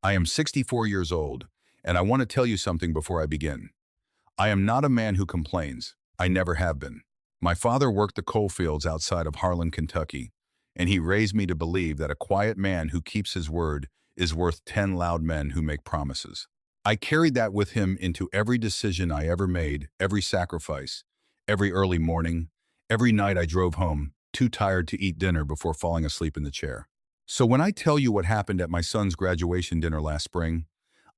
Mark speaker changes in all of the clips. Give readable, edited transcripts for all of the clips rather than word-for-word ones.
Speaker 1: I am 64 years old, and I want to tell you something before I begin. I am not a man who complains. I never have been. My father worked the coal fields outside of Harlan, Kentucky, and he raised me to believe that a quiet man who keeps his word is worth 10 loud men who make promises. I carried that with him into every decision I ever made, every sacrifice, every early morning, every night I drove home, too tired to eat dinner before falling asleep in the chair. So when I tell you what happened at my son's graduation dinner last spring,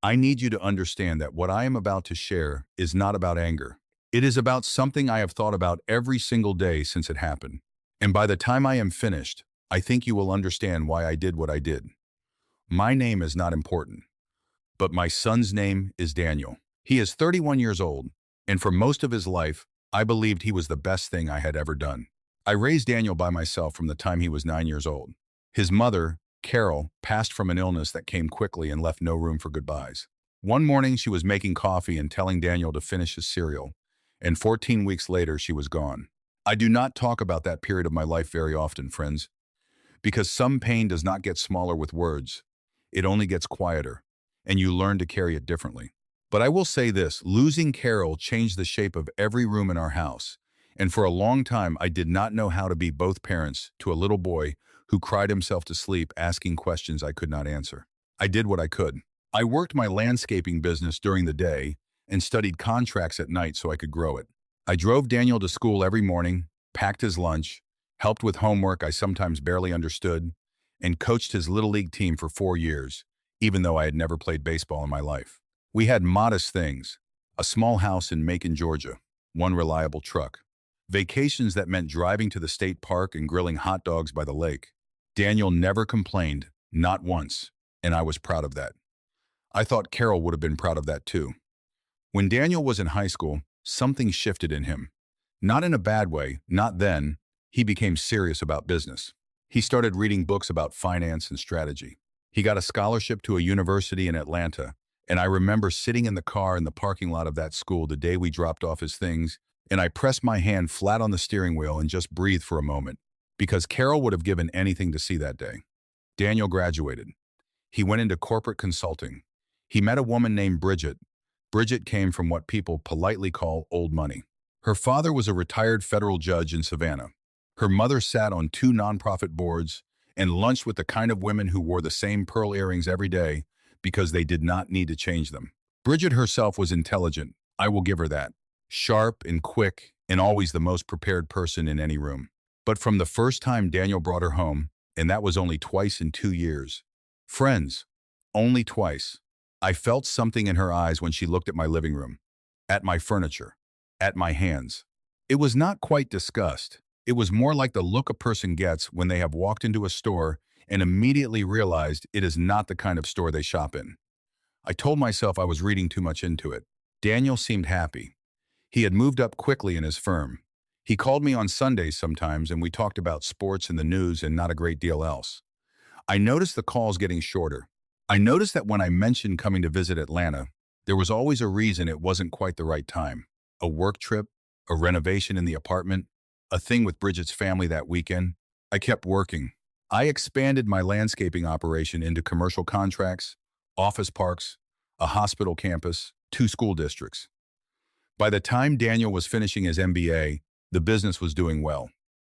Speaker 1: I need you to understand that what I am about to share is not about anger. It is about something I have thought about every single day since it happened. And by the time I am finished, I think you will understand why I did what I did. My name is not important, but my son's name is Daniel. He is 31 years old, and for most of his life, I believed he was the best thing I had ever done. I raised Daniel by myself from the time he was 9 years old. His mother, Carol, passed from an illness that came quickly and left no room for goodbyes. One morning, she was making coffee and telling Daniel to finish his cereal, and 14 weeks later, she was gone. I do not talk about that period of my life very often, friends, because some pain does not get smaller with words. It only gets quieter, and you learn to carry it differently. But I will say this, losing Carol changed the shape of every room in our house, and for a long time, I did not know how to be both parents to a little boy who cried himself to sleep asking questions I could not answer. I did what I could. I worked my landscaping business during the day and studied contracts at night so I could grow it. I drove Daniel to school every morning, packed his lunch, helped with homework I sometimes barely understood, and coached his Little League team for 4 years, even though I had never played baseball in my life. We had modest things: a small house in Macon, Georgia, one reliable truck, vacations that meant driving to the state park and grilling hot dogs by the lake. Daniel never complained, not once, and I was proud of that. I thought Carol would have been proud of that too. When Daniel was in high school, something shifted in him. Not in a bad way, not then. He became serious about business. He started reading books about finance and strategy. He got a scholarship to a university in Atlanta, and I remember sitting in the car in the parking lot of that school the day we dropped off his things, and I pressed my hand flat on the steering wheel and just breathed for a moment, because Carol would have given anything to see that day. Daniel graduated. He went into corporate consulting. He met a woman named Bridget. Bridget came from what people politely call old money. Her father was a retired federal judge in Savannah. Her mother sat on 2 nonprofit boards and lunched with the kind of women who wore the same pearl earrings every day because they did not need to change them. Bridget herself was intelligent, I will give her that. Sharp and quick, and always the most prepared person in any room. But from the first time Daniel brought her home, and that was only twice in 2 years. Friends, only twice. I felt something in her eyes when she looked at my living room, at my furniture, at my hands. It was not quite disgust. It was more like the look a person gets when they have walked into a store and immediately realized it is not the kind of store they shop in. I told myself I was reading too much into it. Daniel seemed happy. He had moved up quickly in his firm. He called me on Sundays sometimes, and we talked about sports and the news and not a great deal else. I noticed the calls getting shorter. I noticed that when I mentioned coming to visit Atlanta, there was always a reason it wasn't quite the right time. A work trip, a renovation in the apartment, a thing with Bridget's family that weekend. I kept working. I expanded my landscaping operation into commercial contracts, office parks, a hospital campus, 2 school districts. By the time Daniel was finishing his MBA, the business was doing well.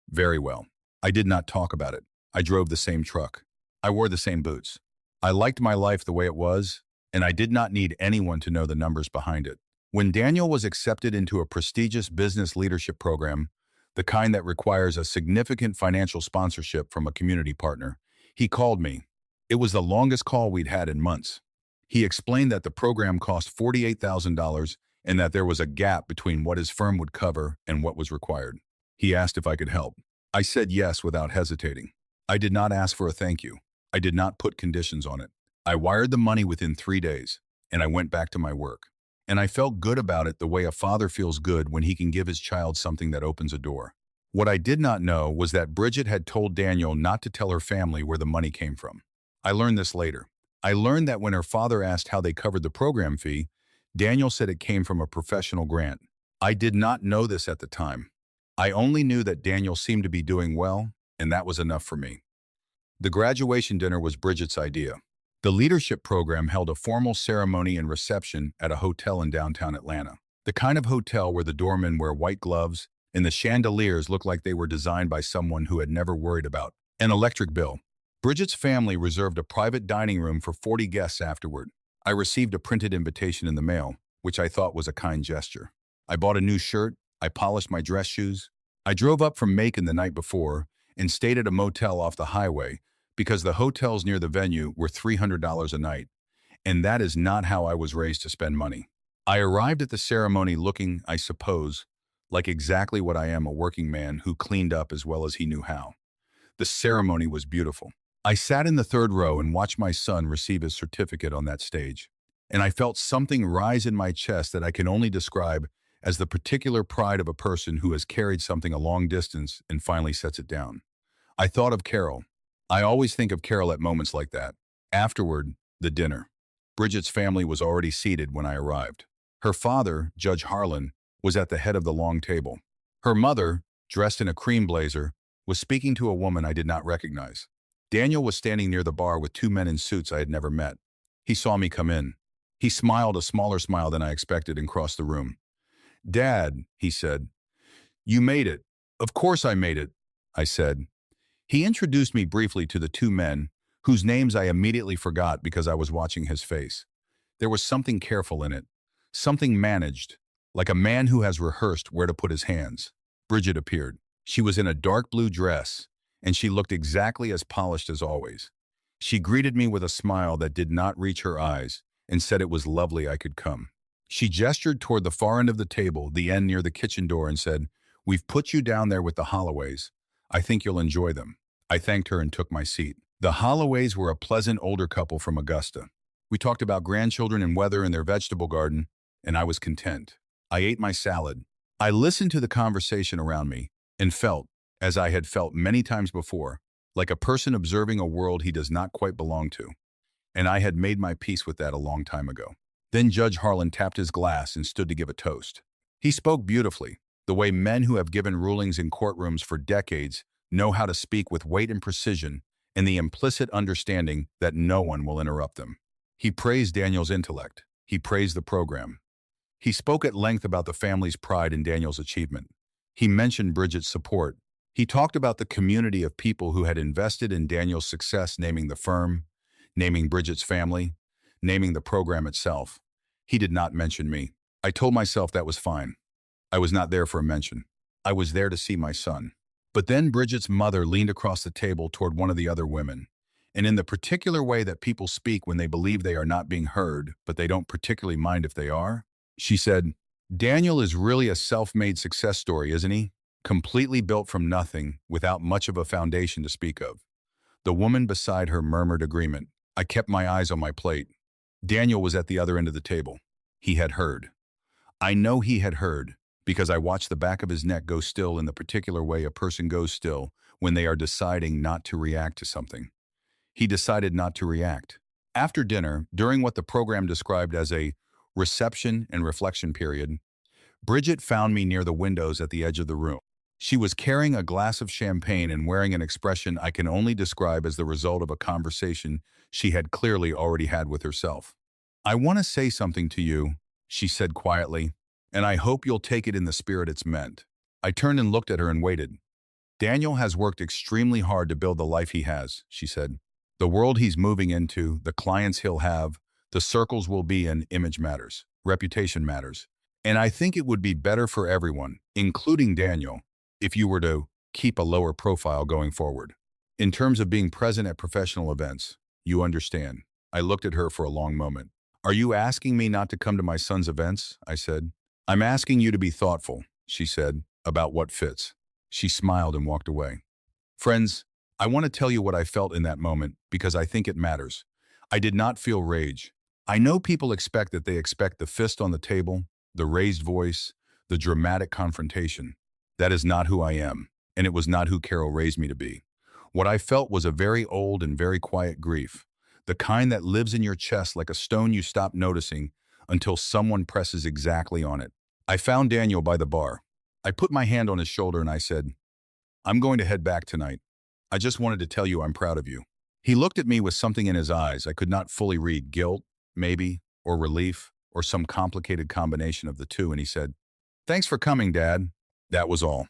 Speaker 1: Very well. I did not talk about it. I drove the same truck. I wore the same boots. I liked my life the way it was, and I did not need anyone to know the numbers behind it. When Daniel was accepted into a prestigious business leadership program, the kind that requires a significant financial sponsorship from a community partner, he called me. It was the longest call we'd had in months. He explained that the program cost $48,000 and that there was a gap between what his firm would cover and what was required. He asked if I could help. I said yes without hesitating. I did not ask for a thank you. I did not put conditions on it. I wired the money within 3 days, and I went back to my work. And I felt good about it the way a father feels good when he can give his child something that opens a door. What I did not know was that Bridget had told Daniel not to tell her family where the money came from. I learned this later. I learned that when her father asked how they covered the program fee, Daniel said it came from a professional grant. I did not know this at the time. I only knew that Daniel seemed to be doing well, and that was enough for me. The graduation dinner was Bridget's idea. The leadership program held a formal ceremony and reception at a hotel in downtown Atlanta. The kind of hotel where the doormen wear white gloves and the chandeliers look like they were designed by someone who had never worried about an electric bill. Bridget's family reserved a private dining room for 40 guests afterward. I received a printed invitation in the mail, which I thought was a kind gesture. I bought a new shirt, I polished my dress shoes. I drove up from Macon the night before and stayed at a motel off the highway because the hotels near the venue were $300 a night, and that is not how I was raised to spend money. I arrived at the ceremony looking, I suppose, like exactly what I am, a working man who cleaned up as well as he knew how. The ceremony was beautiful. I sat in the third row and watched my son receive his certificate on that stage, and I felt something rise in my chest that I can only describe as the particular pride of a person who has carried something a long distance and finally sets it down. I thought of Carol. I always think of Carol at moments like that. Afterward, the dinner. Bridget's family was already seated when I arrived. Her father, Judge Harlan, was at the head of the long table. Her mother, dressed in a cream blazer, was speaking to a woman I did not recognize. Daniel was standing near the bar with two men in suits I had never met. He saw me come in. He smiled a smaller smile than I expected and crossed the room. "Dad," he said, "you made it." "Of course I made it," I said. He introduced me briefly to the two men, whose names I immediately forgot because I was watching his face. There was something careful in it, something managed, like a man who has rehearsed where to put his hands. Bridget appeared. She was in a dark blue dress, and she looked exactly as polished as always. She greeted me with a smile that did not reach her eyes and said it was lovely I could come. She gestured toward the far end of the table, the end near the kitchen door, and said, "We've put you down there with the Holloways. I think you'll enjoy them." I thanked her and took my seat. The Holloways were a pleasant older couple from Augusta. We talked about grandchildren and weather in their vegetable garden, and I was content. I ate my salad. I listened to the conversation around me and felt, as I had felt many times before, like a person observing a world he does not quite belong to. And I had made my peace with that a long time ago. Then Judge Harlan tapped his glass and stood to give a toast. He spoke beautifully, the way men who have given rulings in courtrooms for decades know how to speak with weight and precision and the implicit understanding that no one will interrupt them. He praised Daniel's intellect. He praised the program. He spoke at length about the family's pride in Daniel's achievement. He mentioned Bridget's support. He talked about the community of people who had invested in Daniel's success, naming the firm, naming Bridget's family, naming the program itself. He did not mention me. I told myself that was fine. I was not there for a mention. I was there to see my son. But then Bridget's mother leaned across the table toward one of the other women, and in the particular way that people speak when they believe they are not being heard, but they don't particularly mind if they are, she said, "Daniel is really a self-made success story, isn't he? Completely built from nothing, without much of a foundation to speak of." The woman beside her murmured agreement. I kept my eyes on my plate. Daniel was at the other end of the table. He had heard. I know he had heard, because I watched the back of his neck go still in the particular way a person goes still when they are deciding not to react to something. He decided not to react. After dinner, during what the program described as a reception and reflection period, Bridget found me near the windows at the edge of the room. She was carrying a glass of champagne and wearing an expression I can only describe as the result of a conversation she had clearly already had with herself. "I want to say something to you," she said quietly, "and I hope you'll take it in the spirit it's meant." I turned and looked at her and waited. "Daniel has worked extremely hard to build the life he has," she said. "The world he's moving into, the clients he'll have, the circles we'll be in, image matters, reputation matters. And I think it would be better for everyone, including Daniel, if you were to keep a lower profile going forward. In terms of being present at professional events, you understand." I looked at her for a long moment. "Are you asking me not to come to my son's events?" I said. "I'm asking you to be thoughtful," she said, "about what fits." She smiled and walked away. Friends, I want to tell you what I felt in that moment because I think it matters. I did not feel rage. I know people expect that they expect the fist on the table, the raised voice, the dramatic confrontation. That is not who I am, and it was not who Carol raised me to be. What I felt was a very old and very quiet grief, the kind that lives in your chest like a stone you stop noticing until someone presses exactly on it. I found Daniel by the bar. I put my hand on his shoulder and I said, "I'm going to head back tonight. I just wanted to tell you I'm proud of you." He looked at me with something in his eyes I could not fully read, guilt, maybe, or relief, or some complicated combination of the two, and he said, "Thanks for coming, Dad." That was all.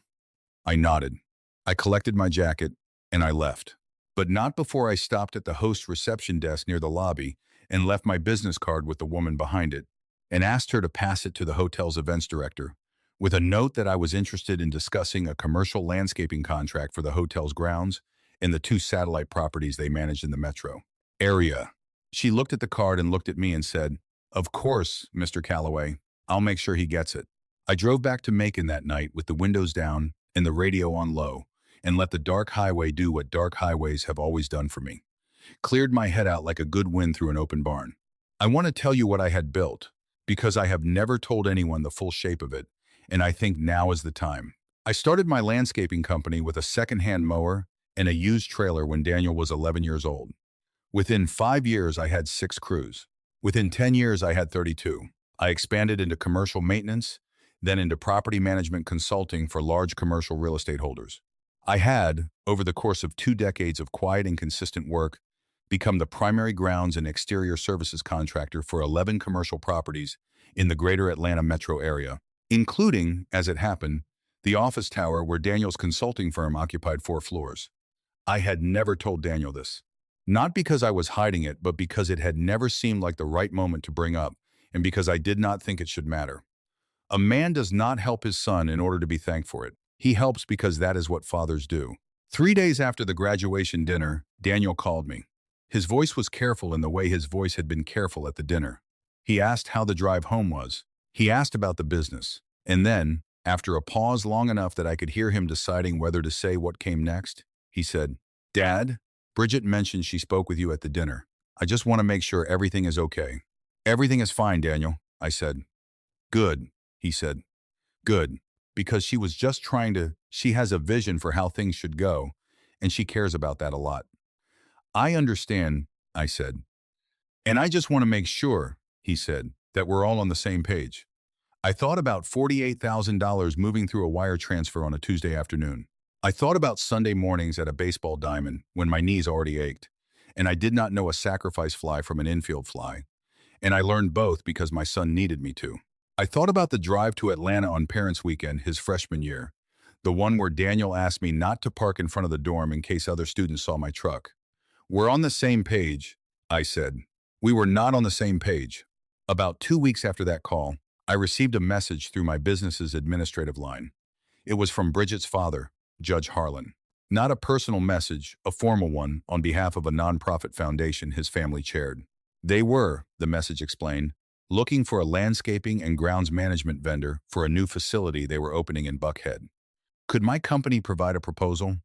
Speaker 1: I nodded. I collected my jacket, and I left. But not before I stopped at the host reception desk near the lobby and left my business card with the woman behind it and asked her to pass it to the hotel's events director with a note that I was interested in discussing a commercial landscaping contract for the hotel's grounds and the 2 satellite properties they managed in the metro area. She looked at the card and looked at me and said, "Of course, Mr. Calloway. I'll make sure he gets it." I drove back to Macon that night with the windows down and the radio on low and let the dark highway do what dark highways have always done for me. Cleared my head out like a good wind through an open barn. I want to tell you what I had built, because I have never told anyone the full shape of it, and I think now is the time. I started my landscaping company with a second-hand mower and a used trailer when Daniel was 11 years old. Within 5 years, I had 6 crews. Within 10 years, I had 32. I expanded into commercial maintenance, then into property management consulting for large commercial real estate holders. I had, over the course of 2 decades of quiet and consistent work, become the primary grounds and exterior services contractor for 11 commercial properties in the greater Atlanta metro area, including, as it happened, the office tower where Daniel's consulting firm occupied 4 floors. I had never told Daniel this. Not because I was hiding it, but because it had never seemed like the right moment to bring up, and because I did not think it should matter. A man does not help his son in order to be thanked for it. He helps because that is what fathers do. 3 days after the graduation dinner, Daniel called me. His voice was careful in the way his voice had been careful at the dinner. He asked how the drive home was. He asked about the business. And then, after a pause long enough that I could hear him deciding whether to say what came next, he said, "Dad, Bridget mentioned she spoke with you at the dinner. I just want to make sure everything is okay." "Everything is fine, Daniel," I said. "Good," he said. "Good. Because she was just she has a vision for how things should go, and she cares about that a lot." "I understand," I said. "And I just want to make sure," he said, "that we're all on the same page." I thought about $48,000 moving through a wire transfer on a Tuesday afternoon. I thought about Sunday mornings at a baseball diamond when my knees already ached, and I did not know a sacrifice fly from an infield fly, and I learned both because my son needed me to. I thought about the drive to Atlanta on Parents' Weekend his freshman year, the one where Daniel asked me not to park in front of the dorm in case other students saw my truck. "We're on the same page," I said. We were not on the same page. About 2 weeks after that call, I received a message through my business's administrative line. It was from Bridget's father, Judge Harlan. Not a personal message, a formal one on behalf of a nonprofit foundation his family chaired. They were, the message explained, looking for a landscaping and grounds management vendor for a new facility they were opening in Buckhead. Could my company provide a proposal?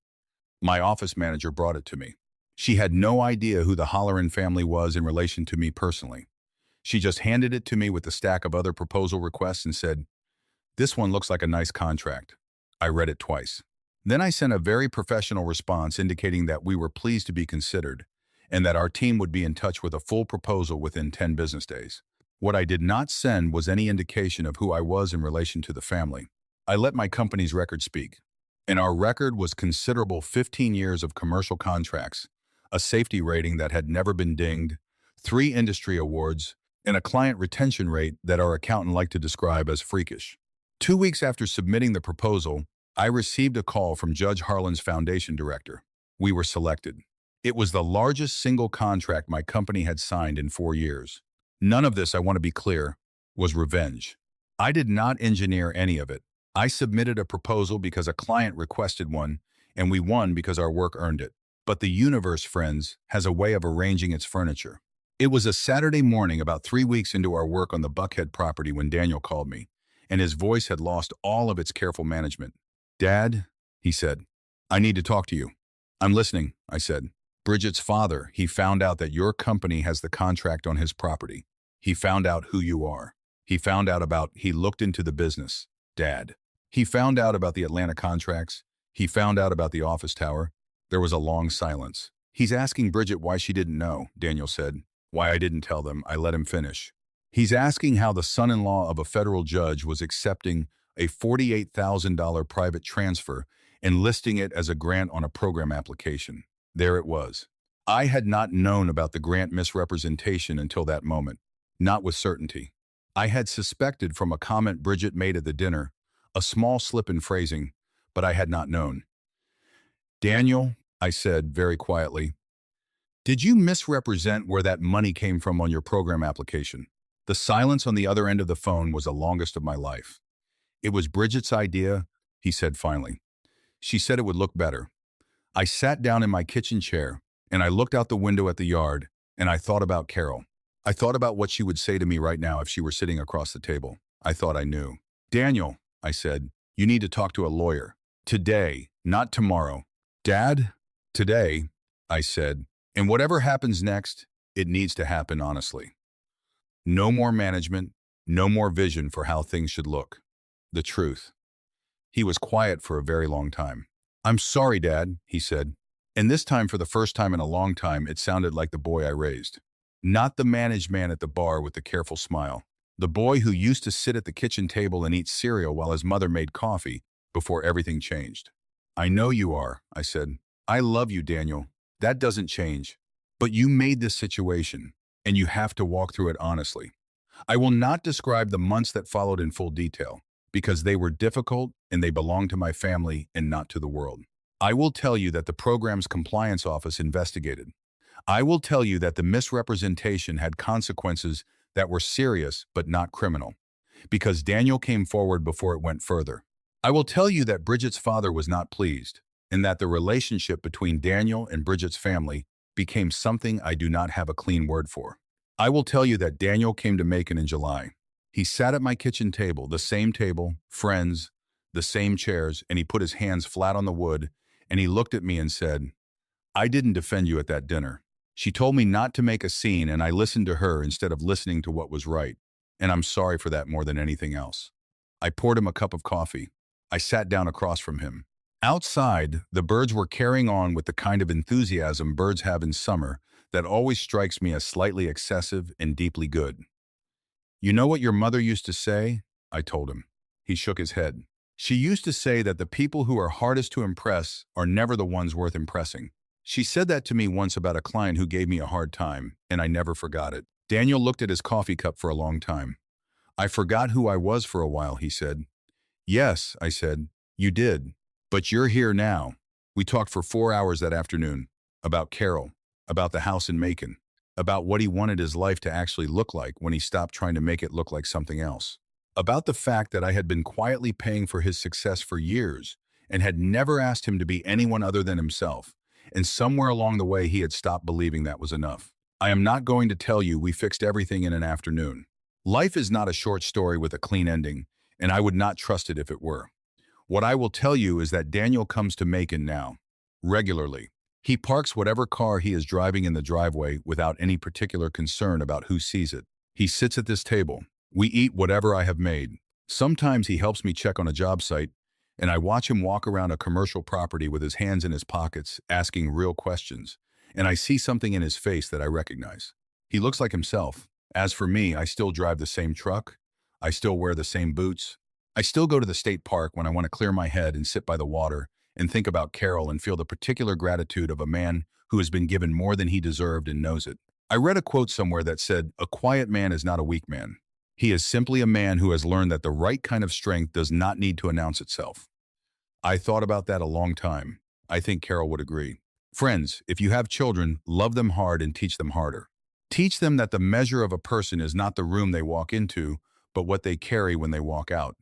Speaker 1: My office manager brought it to me. She had no idea who the Holleran family was in relation to me personally. She just handed it to me with a stack of other proposal requests and said, "This one looks like a nice contract." I read it twice. Then I sent a very professional response indicating that we were pleased to be considered and that our team would be in touch with a full proposal within 10 business days. What I did not send was any indication of who I was in relation to the family. I let my company's record speak. And our record was considerable 15 years of commercial contracts, a safety rating that had never been dinged, 3 industry awards, and a client retention rate that our accountant liked to describe as freakish. 2 weeks after submitting the proposal, I received a call from Judge Harlan's foundation director. We were selected. It was the largest single contract my company had signed in 4 years. None of this, I want to be clear, was revenge. I did not engineer any of it. I submitted a proposal because a client requested one, and we won because our work earned it. But the universe, friends, has a way of arranging its furniture. It was a Saturday morning about 3 weeks into our work on the Buckhead property when Daniel called me, and his voice had lost all of its careful management. "Dad," he said, "I need to talk to you." "I'm listening," I said. "Bridget's father, he found out that your company has the contract on his property. He found out who you are. He found out he looked into the business, Dad. He found out about the Atlanta contracts. He found out about the office tower." There was a long silence. "He's asking Bridget why she didn't know," Daniel said. "Why I didn't tell them." I let him finish. "He's asking how the son-in-law of a federal judge was accepting a $48,000 private transfer and listing it as a grant on a program application." There it was. I had not known about the grant misrepresentation until that moment, not with certainty. I had suspected from a comment Bridget made at the dinner, a small slip in phrasing, but I had not known. Daniel, I said very quietly, did you misrepresent where that money came from on your program application? The silence on the other end of the phone was the longest of my life. It was Bridget's idea, he said finally. She said it would look better. I sat down in my kitchen chair, and I looked out the window at the yard, and I thought about Carol. I thought about what she would say to me right now if she were sitting across the table. I thought I knew. Daniel, I said, you need to talk to a lawyer. Today, not tomorrow. Dad, today, I said, and whatever happens next, it needs to happen honestly. No more management, no more vision for how things should look. The truth. He was quiet for a very long time. I'm sorry, Dad, he said. And this time, for the first time in a long time, it sounded like the boy I raised. Not the managed man at the bar with the careful smile. The boy who used to sit at the kitchen table and eat cereal while his mother made coffee before everything changed. I know you are, I said. I love you, Daniel. That doesn't change. But you made this situation, and you have to walk through it honestly. I will not describe the months that followed in full detail, because they were difficult and they belonged to my family and not to the world. I will tell you that the program's compliance office investigated. I will tell you that the misrepresentation had consequences that were serious but not criminal, because Daniel came forward before it went further. I will tell you that Bridget's father was not pleased, and that the relationship between Daniel and Bridget's family became something I do not have a clean word for. I will tell you that Daniel came to Macon in July. He sat at my kitchen table, the same table, friends, the same chairs, and he put his hands flat on the wood, and he looked at me and said, I didn't defend you at that dinner. She told me not to make a scene, and I listened to her instead of listening to what was right, and I'm sorry for that more than anything else. I poured him a cup of coffee. I sat down across from him. Outside, the birds were carrying on with the kind of enthusiasm birds have in summer that always strikes me as slightly excessive and deeply good. You know what your mother used to say? I told him. He shook his head. She used to say that the people who are hardest to impress are never the ones worth impressing. She said that to me once about a client who gave me a hard time, and I never forgot it. Daniel looked at his coffee cup for a long time. I forgot who I was for a while, he said. Yes, I said, you did. But you're here now. We talked for 4 hours that afternoon. About Carol, about the house in Macon, about what he wanted his life to actually look like when he stopped trying to make it look like something else. About the fact that I had been quietly paying for his success for years and had never asked him to be anyone other than himself, and somewhere along the way he had stopped believing that was enough. I am not going to tell you we fixed everything in an afternoon. Life is not a short story with a clean ending, and I would not trust it if it were. What I will tell you is that Daniel comes to Macon now, regularly. He parks whatever car he is driving in the driveway without any particular concern about who sees it. He sits at this table. We eat whatever I have made. Sometimes he helps me check on a job site, and I watch him walk around a commercial property with his hands in his pockets, asking real questions, and I see something in his face that I recognize. He looks like himself. As for me, I still drive the same truck. I still wear the same boots. I still go to the state park when I want to clear my head and sit by the water and think about Carol and feel the particular gratitude of a man who has been given more than he deserved and knows it. I read a quote somewhere that said, "A quiet man is not a weak man. He is simply a man who has learned that the right kind of strength does not need to announce itself." I thought about that a long time. I think Carol would agree. Friends, if you have children, love them hard and teach them harder. Teach them that the measure of a person is not the room they walk into, but what they carry when they walk out.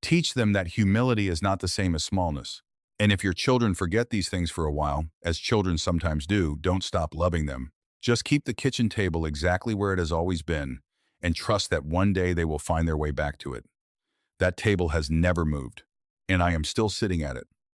Speaker 1: Teach them that humility is not the same as smallness. And if your children forget these things for a while, as children sometimes do, don't stop loving them. Just keep the kitchen table exactly where it has always been, and trust that one day they will find their way back to it. That table has never moved, and I am still sitting at it.